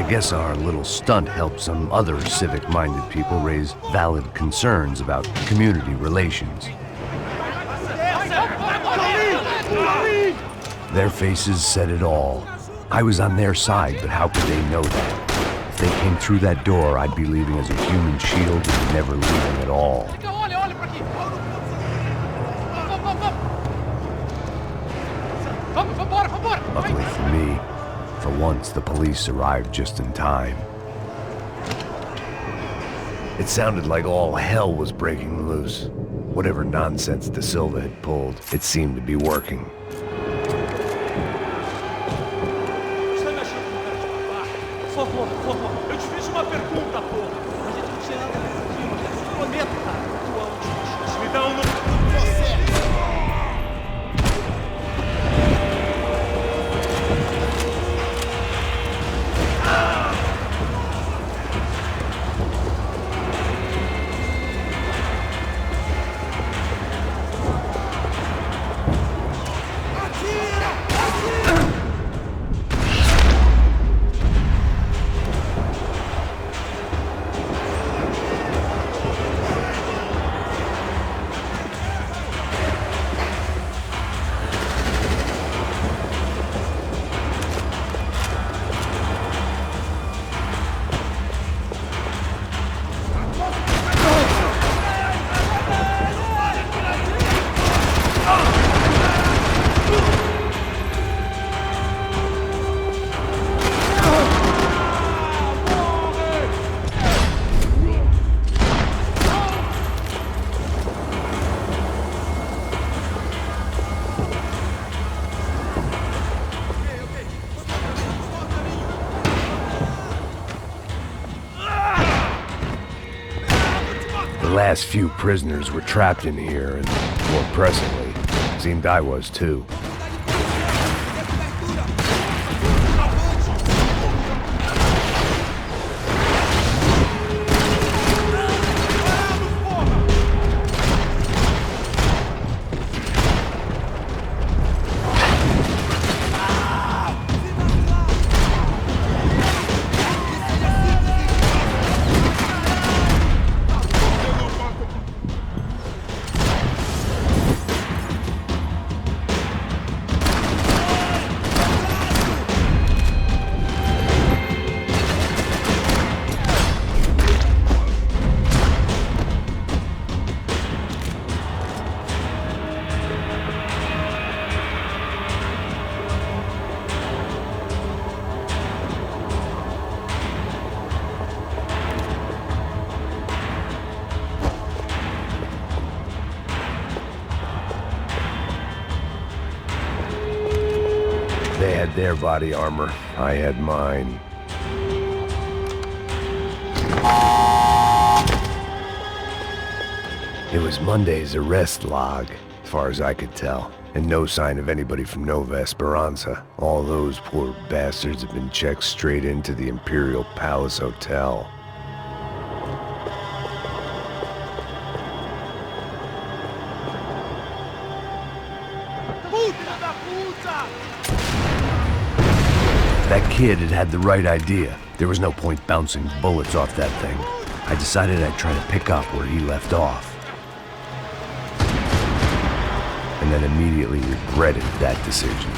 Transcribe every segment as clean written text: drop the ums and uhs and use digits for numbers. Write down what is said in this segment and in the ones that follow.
guess our little stunt helped some other civic-minded people raise valid concerns about community relations. Their faces said it all. I was on their side, but how could they know that? If they came through that door, I'd be leaving as a human shield and never leaving at all. Luckily for me, for once the police arrived just in time. It sounded like all hell was breaking loose. Whatever nonsense De Silva had pulled, it seemed to be working. The last few prisoners were trapped in here, and more pressingly, it seemed I was too. They had their body armor, I had mine. It was Monday's arrest log, as far as I could tell, and no sign of anybody from Nova Esperanza. All those poor bastards had been checked straight into the Imperial Palace Hotel. That kid had had the right idea. There was no point bouncing bullets off that thing. I decided I'd try to pick up where he left off. And then immediately regretted that decision.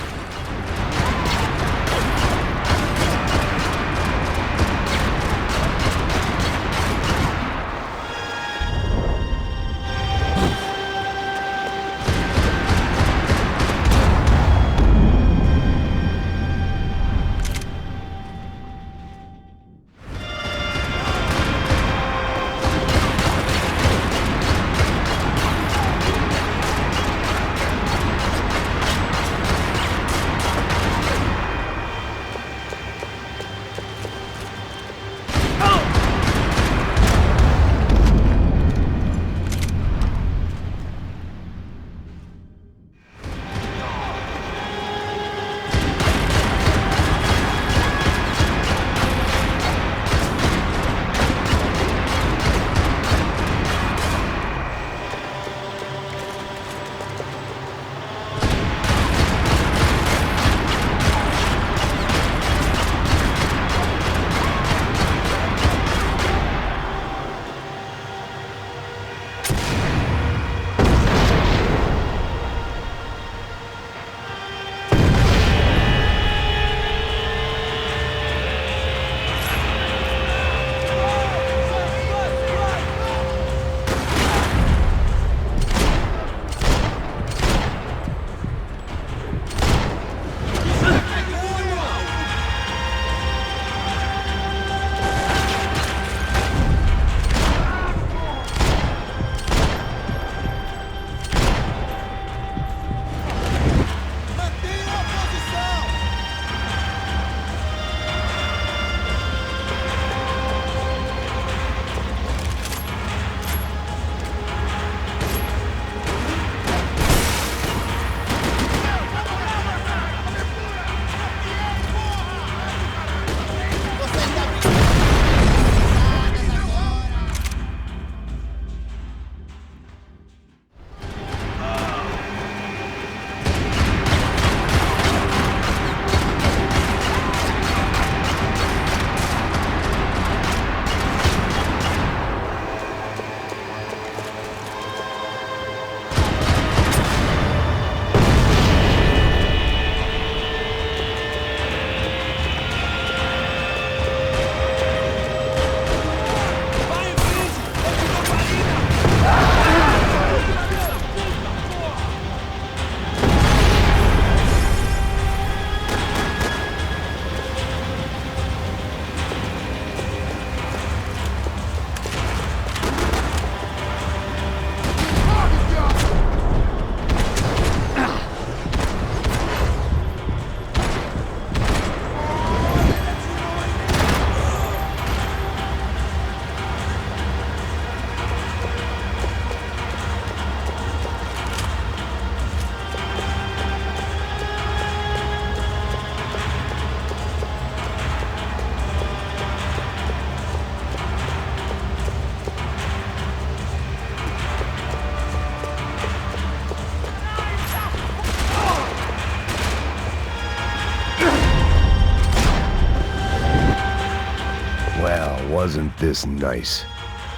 this nice.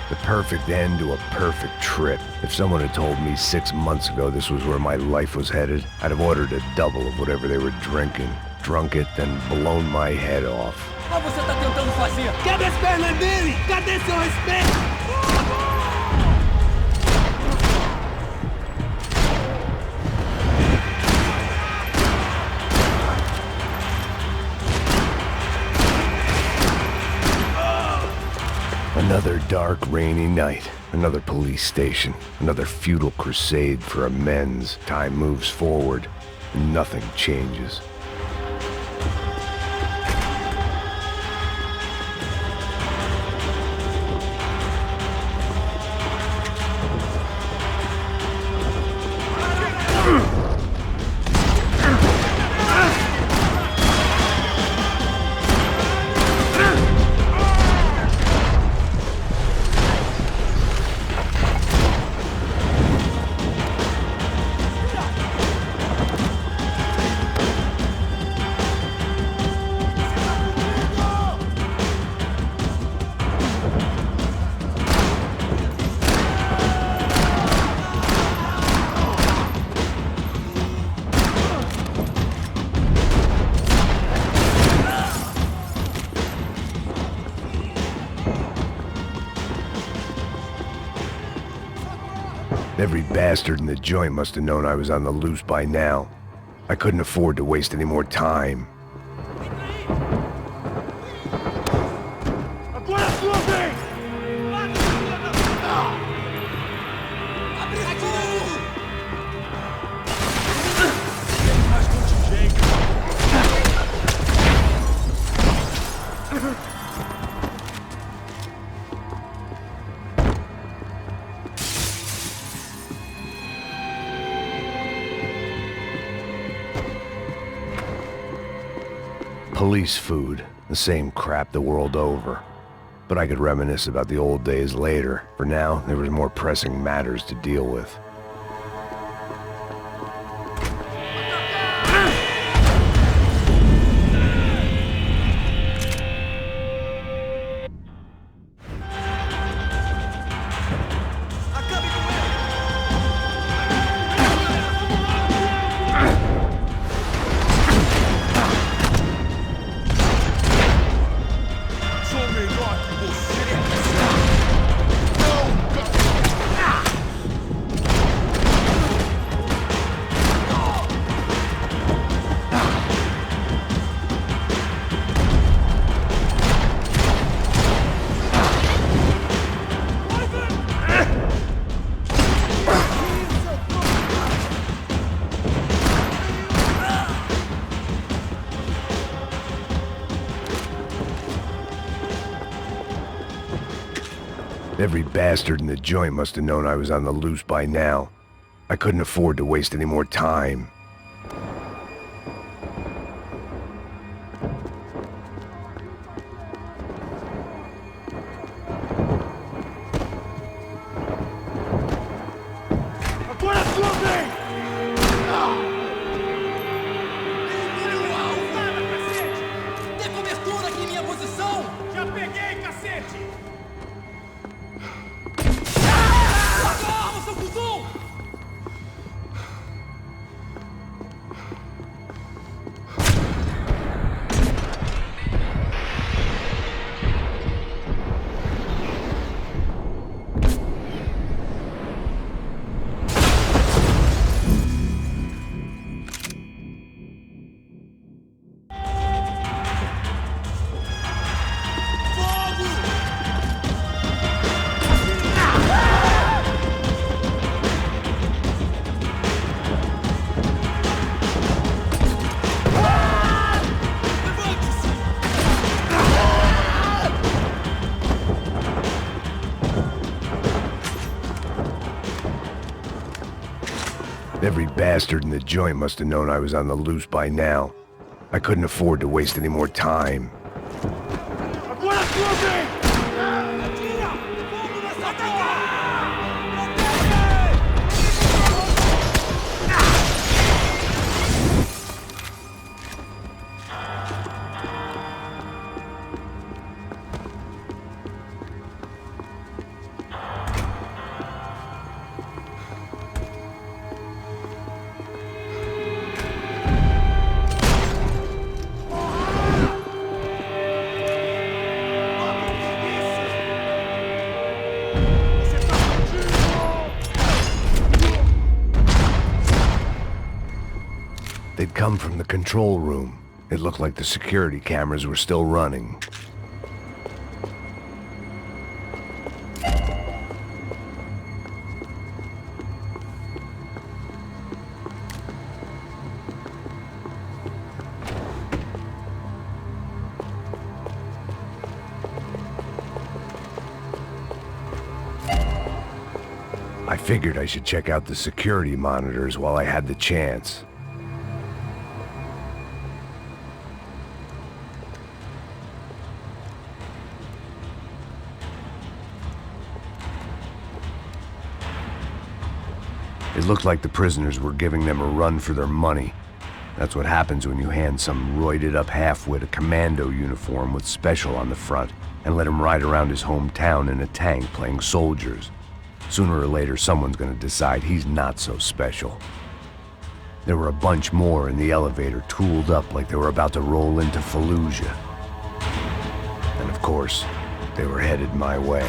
The perfect end to a perfect trip. If someone had told me 6 months ago this was where my life was headed, I'd have ordered a double of whatever they were drinking, drunk it, then blown my head off. O que você tá tentando fazer? Quebra as pernas dele! Cadê seu respeito? Another dark, rainy night. Another police station. Another futile crusade for amends. Time moves forward, and nothing changes. Every bastard in the joint must have known I was on the loose by now. I couldn't afford to waste any more time. Agora é sua vez! Mais contingente! Police food, the same crap the world over. But I could reminisce about the old days later. For now, there was more pressing matters to deal with. Every bastard in the joint must have known I was on the loose by now. I couldn't afford to waste any more time. Agora é sua vez! Dê cobertura aqui em minha posição! Já peguei, cacete! Arma, seu cuzão! Every bastard in the joint must have known I was on the loose by now. I couldn't afford to waste any more time. Agora é sua vez! Atira! Fogo nessa porra! They'd come from the control room. It looked like the security cameras were still running. I figured I should check out the security monitors while I had the chance. It looked like the prisoners were giving them a run for their money. That's what happens when you hand some roided-up halfwit a commando uniform with special on the front and let him ride around his hometown in a tank playing soldiers. Sooner or later, someone's gonna decide he's not so special. There were a bunch more in the elevator, tooled up like they were about to roll into Fallujah. And of course, they were headed my way.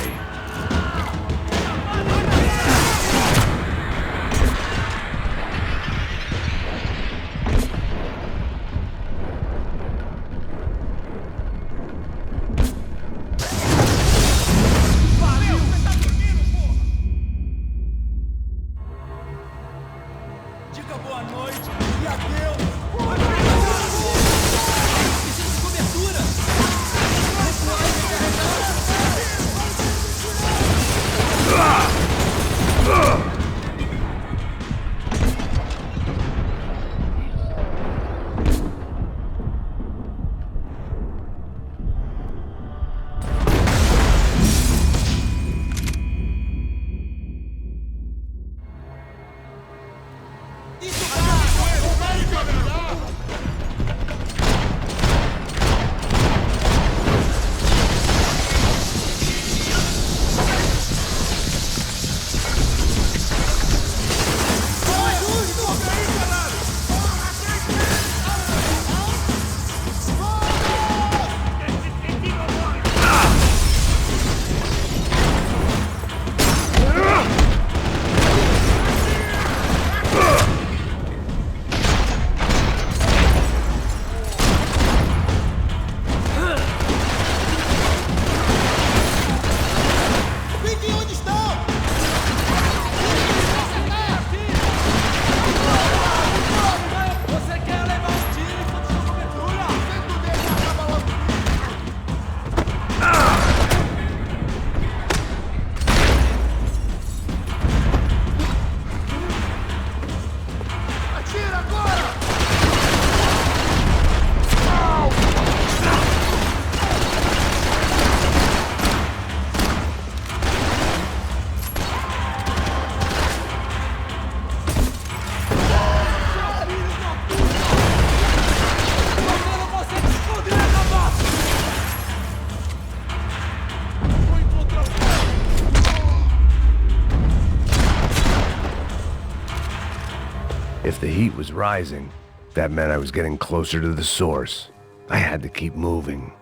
If the heat was rising, that meant I was getting closer to the source. I had to keep moving.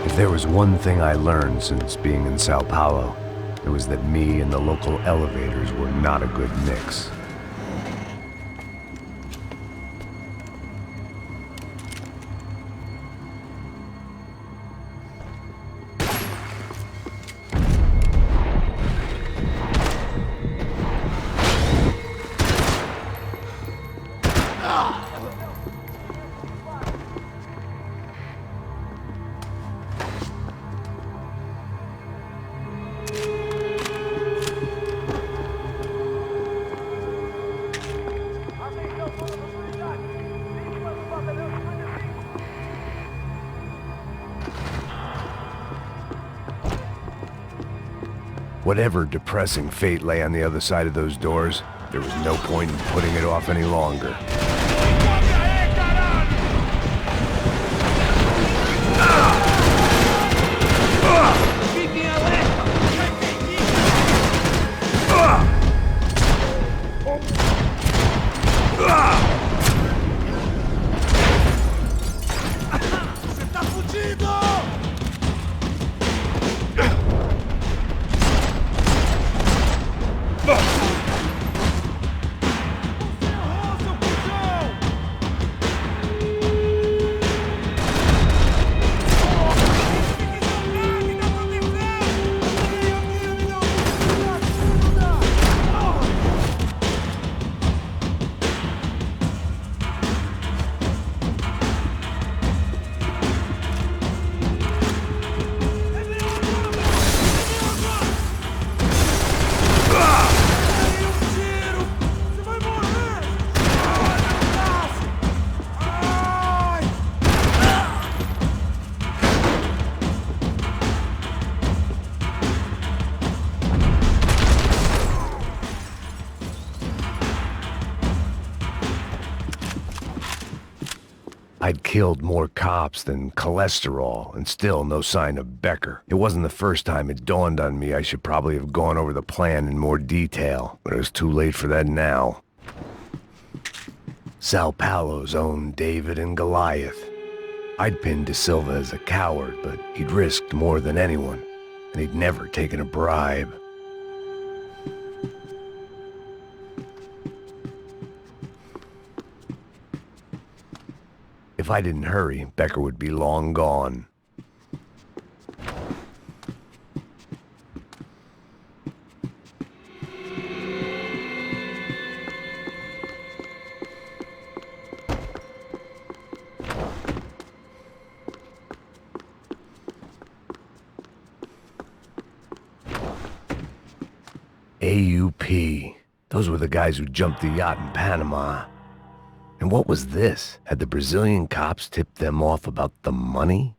If there was one thing I learned since being in Sao Paulo, it was that me and the local elevators were not a good mix. Whatever depressing fate lay on the other side of those doors, there was no point in putting it off any longer. I'd killed more cops than cholesterol, and still no sign of Becker. It wasn't the first time it dawned on me I should probably have gone over the plan in more detail, but it was too late for that now. Sao Paulo's own David and Goliath. I'd pinned De Silva as a coward, but he'd risked more than anyone, and he'd never taken a bribe. If I didn't hurry, Becker would be long gone. AUP. Those were the guys who jumped the yacht in Panama. And what was this? Had the Brazilian cops tipped them off about the money?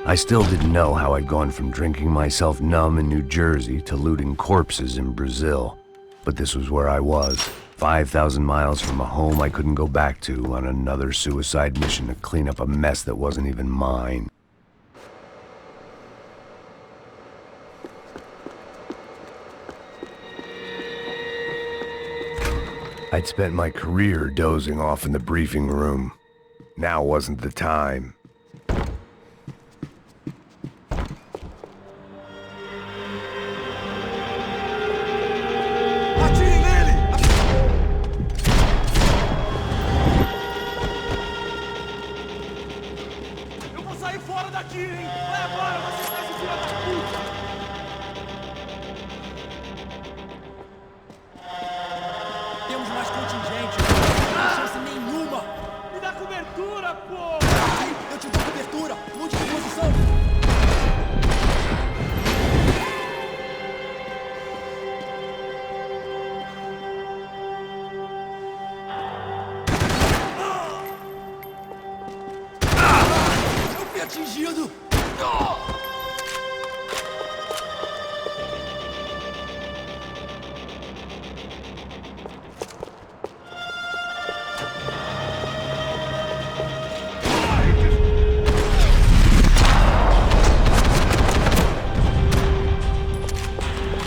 I still didn't know how I'd gone from drinking myself numb in New Jersey to looting corpses in Brazil. But this was where I was, 5,000 miles from a home I couldn't go back to, on another suicide mission to clean up a mess that wasn't even mine. I'd spent my career dozing off in the briefing room. Now wasn't the time.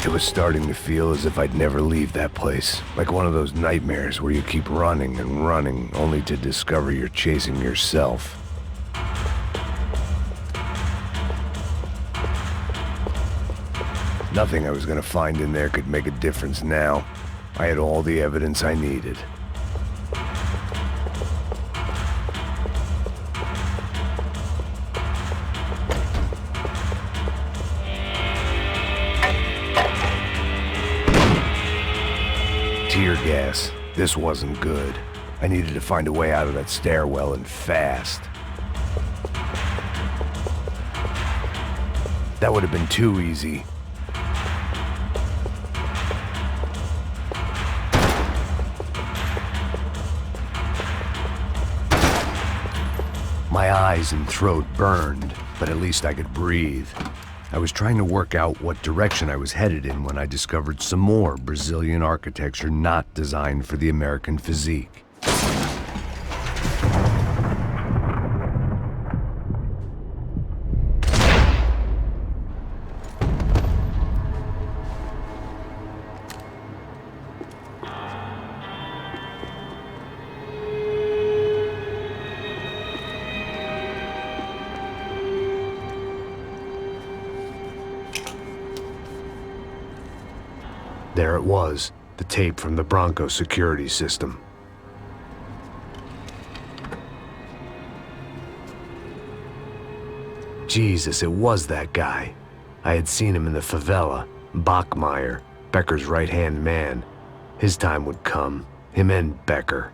It was starting to feel as if I'd never leave that place. Like one of those nightmares where you keep running and running, only to discover you're chasing yourself. Nothing I was gonna find in there could make a difference now. I had all the evidence I needed. Tear gas. This wasn't good. I needed to find a way out of that stairwell, and fast. That would have been too easy. My eyes and throat burned, but at least I could breathe. I was trying to work out what direction I was headed in when I discovered some more Brazilian architecture not designed for the American physique. There it was, the tape from the Bronco security system. Jesus, it was that guy. I had seen him in the favela. Bachmeyer, Becker's right-hand man. His time would come. Him and Becker.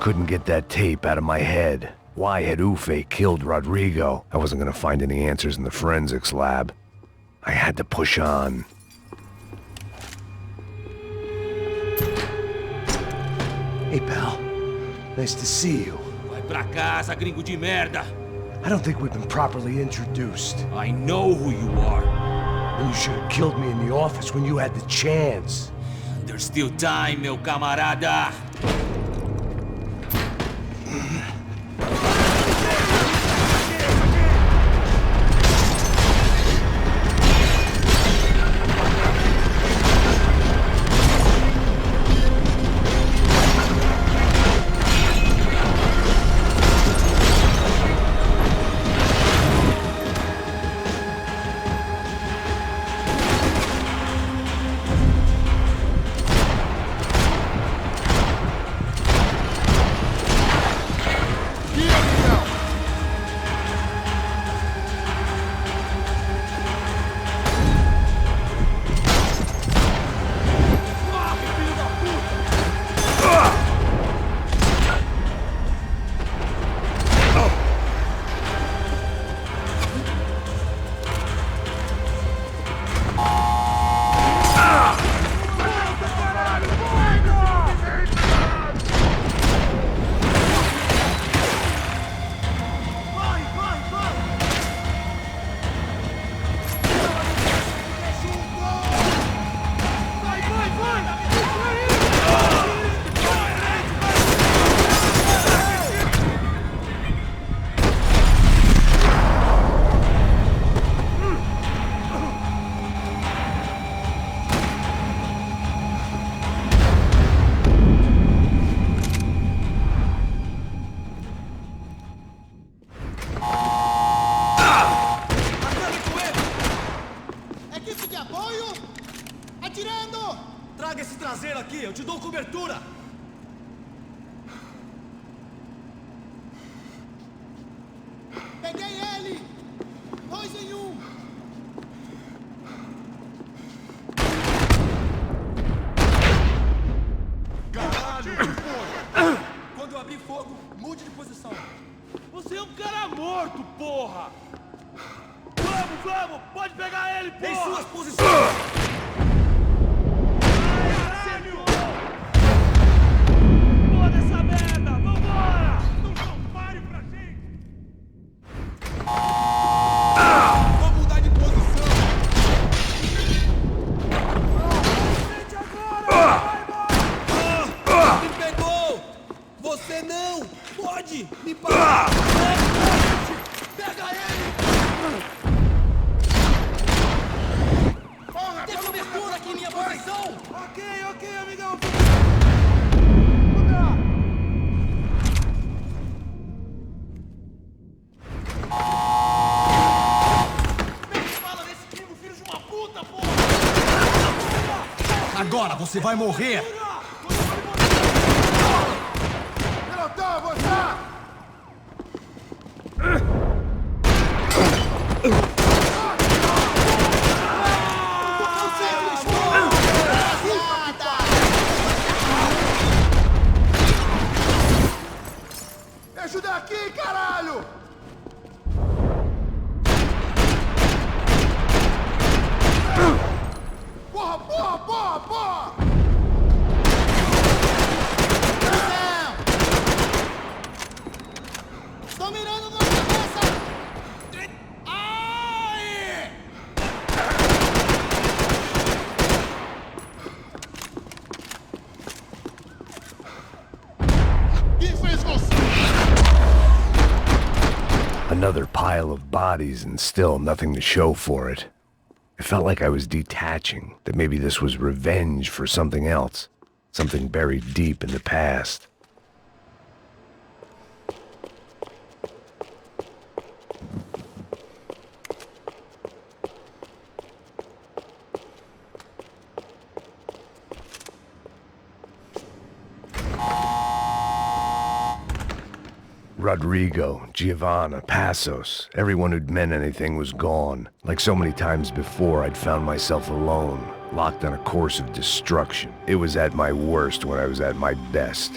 Couldn't get that tape out of my head. Why had Ufe killed Rodrigo? I wasn't gonna find any answers in the forensics lab. I had to push on. Hey, pal. Nice to see you. Vai pra casa, gringo de merda! I don't think we've been properly introduced. I know who you are. And you should have killed me in the office when you had the chance. There's still time, meu camarada! Traga esse traseiro aqui, eu te dou cobertura! Peguei ele! 2 em 1! Caralho! Quando eu abrir fogo, mude de posição. Você é um cara morto, porra! Vamos, vamos! Pode pegar ele, porra! Em suas posições! Foda essa você não! Pode! Me para! Pega ele! Tem cobertura aqui em minha posição! Ok, amigão. Fala desse primo, filho de uma puta, porra! Agora você vai morrer! Pelotão, você! Me ajuda aqui, caralho! Porra! Estão mirando na cabeça! Ai! Quem fez você? Another pile of bodies and still nothing to show for it. It felt like I was detaching, that maybe this was revenge for something else, something buried deep in the past. Rodrigo, Giovanna, Passos, everyone who'd meant anything was gone. Like so many times before, I'd found myself alone, locked on a course of destruction. It was at my worst when I was at my best.